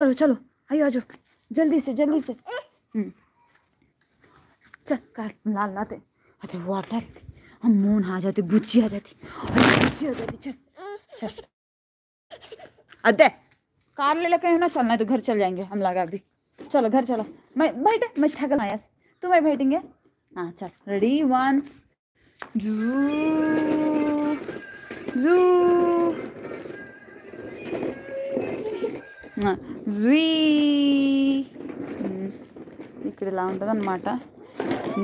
चलो चलो आइयो आ जाओ जल्दी से चल कार लाल लाते अरे वो आटला हम मून आ जाती बुच्ची आ जाती चल चल अदे कार ले लेके ना चलना है तो घर चल जाएंगे हम लगा अभी चलो घर चलो मैं बैठे मैं ठगल आया तुम मैं बैठेंगे हाँ चल रेडी 1 जू जू జుయ్ ఇక్కడ ఇలా ఉంటుంది అన్నమాట.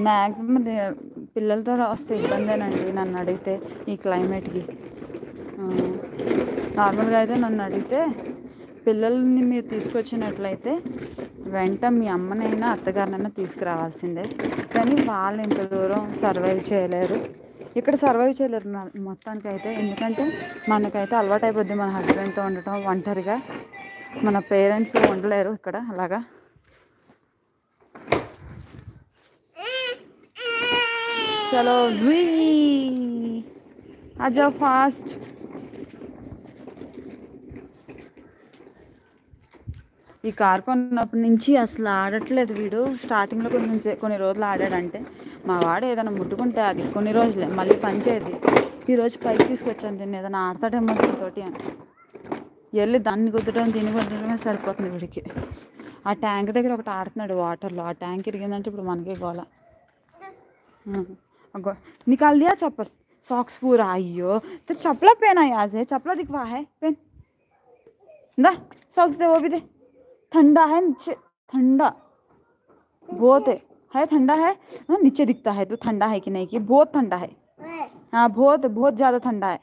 మ్యాక్సిమం పిల్లలతో వస్తే ఇబ్బందేనండి నన్ను అడిగితే ఈ క్లైమేట్కి. నార్మల్గా అయితే నన్ను అడిగితే పిల్లల్ని మీరు తీసుకొచ్చినట్లయితే వెంట మీ అమ్మనైనా అత్తగారినైనా తీసుకురావాల్సిందే. కానీ వాళ్ళు ఇంత దూరం సర్వైవ్ చేయలేరు, ఇక్కడ సర్వైవ్ చేయలేరు మొత్తానికి అయితే. ఎందుకంటే మనకైతే అలవాటు అయిపోద్ది మన హస్బెండ్తో ఉండటం, ఒంటరిగా మన పేరెంట్స్ ఉండలేరు ఇక్కడ అలాగా. చలో జుయ్ ఆజా ఫాస్ట్. ఈ కార్ కొన్నప్పటి నుంచి అసలు ఆడట్లేదు వీడు. స్టార్టింగ్లో కొన్ని రోజులు ఆడాడంటే మా వాడు ఏదైనా ముట్టుకుంటే అది కొన్ని రోజులే మళ్ళీ పనిచేయద్ది. ఈరోజు పైకి తీసుకొచ్చాను దీన్ని, ఏదైనా ఆడతాడేమో తోటి అని వెళ్ళి దాన్ని కుదరడం దీన్ని కుదరడమే సరిపోతుంది వీడికి. ఆ ట్యాంక్ దగ్గర ఒకటి ఆడుతున్నాడు వాటర్లో, ఆ ట్యాంక్ ఇరిగిందంటే ఇప్పుడు మనకే గోల. निकाल दिया चप्पल, सॉक्स पूरा. आइयो तो चप्पला पहना यहाँ से, चप्पला दिखवा है पहन दा, सॉक्स दे वो भी दे. ठंडा है नीचे, ठंडा बहुत है ठंडा है. नीचे दिखता है तो ठंडा है कि नहीं कि बहुत ठंडा है. हाँ बहुत बहुत ज़्यादा ठंडा है.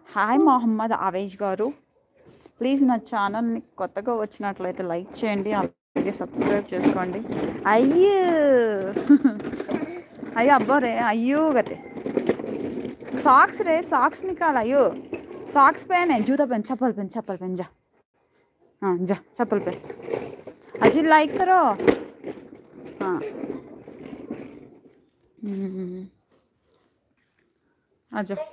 హాయ్ మొహమ్మద్ ఆవేజ్ గారు, ప్లీజ్ నా ఛానల్ని కొత్తగా వచ్చినట్లయితే లైక్ చేయండి, అలాగే సబ్స్క్రైబ్ చేసుకోండి. అయ్యో అయ్యో అబ్బో రే, అయ్యో గతే सॉक्स रे, सॉक्स निकाल. आयो सॉक्स पहन है, जूता पहन, चप्पल पहन जा. हाँ जा चप्पल पहन. अजी लाइक करो. हाँ आ जाओ.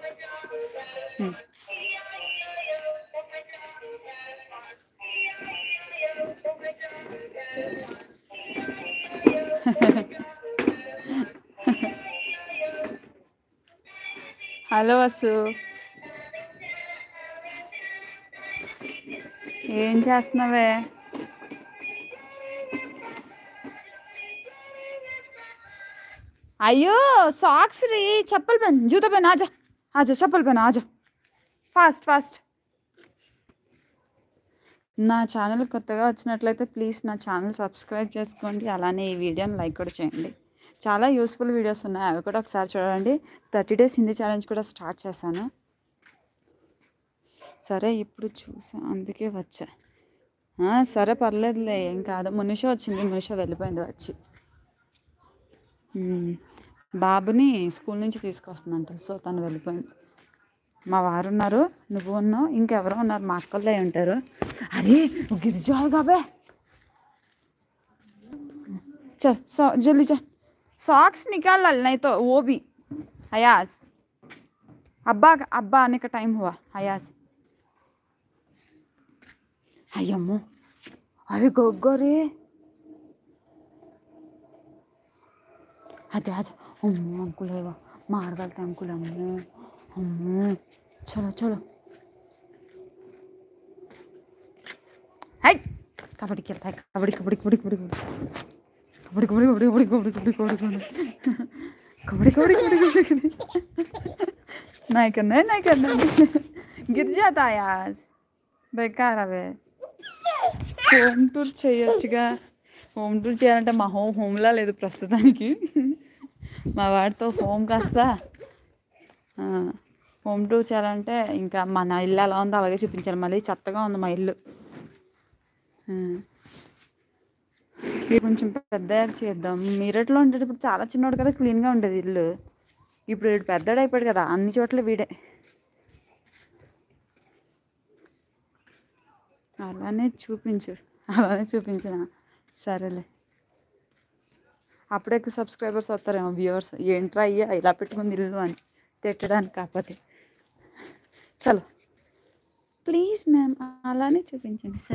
హలో వసు, ఏం చేస్తున్నావే? అయ్యో సాక్స్ రీ, చప్పల్ పहन, जूता पहन. आजा आजा चप्पल पहन, आजा फास्ट फास्ट. నా ఛానల్ కొత్తగా వచ్చినట్లయితే ప్లీజ్ నా ఛానల్ సబ్స్క్రైబ్ చేసుకోండి, అలానే ఈ వీడియోని లైక్ కూడా చేయండి. చాలా యూస్ఫుల్ వీడియోస్ ఉన్నాయి, అవి కూడా ఒకసారి చూడండి. 30 days హిందీ ఛాలెంజ్ కూడా స్టార్ట్ చేశాను. సరే ఇప్పుడు చూసా అందుకే వచ్చా. సరే పర్లేదులే, ఏం కాదు. మునిష వచ్చింది, మునిష వెళ్ళిపోయింది వచ్చి. బాబుని స్కూల్ నుంచి తీసుకొస్తుందంట, సో తను వెళ్ళిపోయింది. మా వారు ఉన్నారు, నువ్వు ఉన్నావు, ఇంకెవరో ఉన్నారు, మా అక్కలే ఉంటారు. అరే గిరిజాలు కాబే చల్ జల్దీ చల్. सॉक्स निकाल नहीं तो वो भी. अयाज अब्बा आने का टाइम हुआ. अयाज अय्यम्मो, अरे गोगो रे, अरे आज अम्मो अंकुल है मार डालते अंकुल. अम्मो अम्मो चलो चलो. हाय कबड्डी खेलता है, कबड्डी कबड्डी कबड्डी कबड्डी कबड्डी कबड्डी कबड्डी कबड्डी कबड्डी कबड्डी कबड्डी कबड्डी कबड्डी. नहीं करना गिर जाता है आज, बेकार అవే. హోమ్ టూర్ చేయొచ్చుగా. హోమ్ టూర్ చేయాలంటే మా హోమ్లా లేదు ప్రస్తుతానికి. మా వాడితో హోమ్ కాస్త హోమ్ టూర్ చేయాలంటే ఇంకా మన ఇల్లు ఎలా ఉందో అలాగే చూపించాలి. మళ్ళీ చెత్తగా ఉంది మా ఇల్లు. కొంచెం పెద్దగా చేద్దాం. మీరట్లో ఉండేటప్పుడు చాలా చిన్నోడు కదా, క్లీన్గా ఉండేది ఇల్లు. ఇప్పుడు వీడు పెద్దడు అయిపోయాడు కదా, అన్ని చోట్ల వీడే. అలానే చూపించిన సరేలే. అప్పుడే ఎక్కువ సబ్స్క్రైబర్స్ వస్తారేమో, వ్యూవర్స్. ఏంట్రా అయ్యా ఇలా పెట్టుకుంది ఇల్లు అని తిట్టడానికి. కాకపోతే చలో ప్లీజ్ మ్యామ్ అలానే చూపించండి. సరే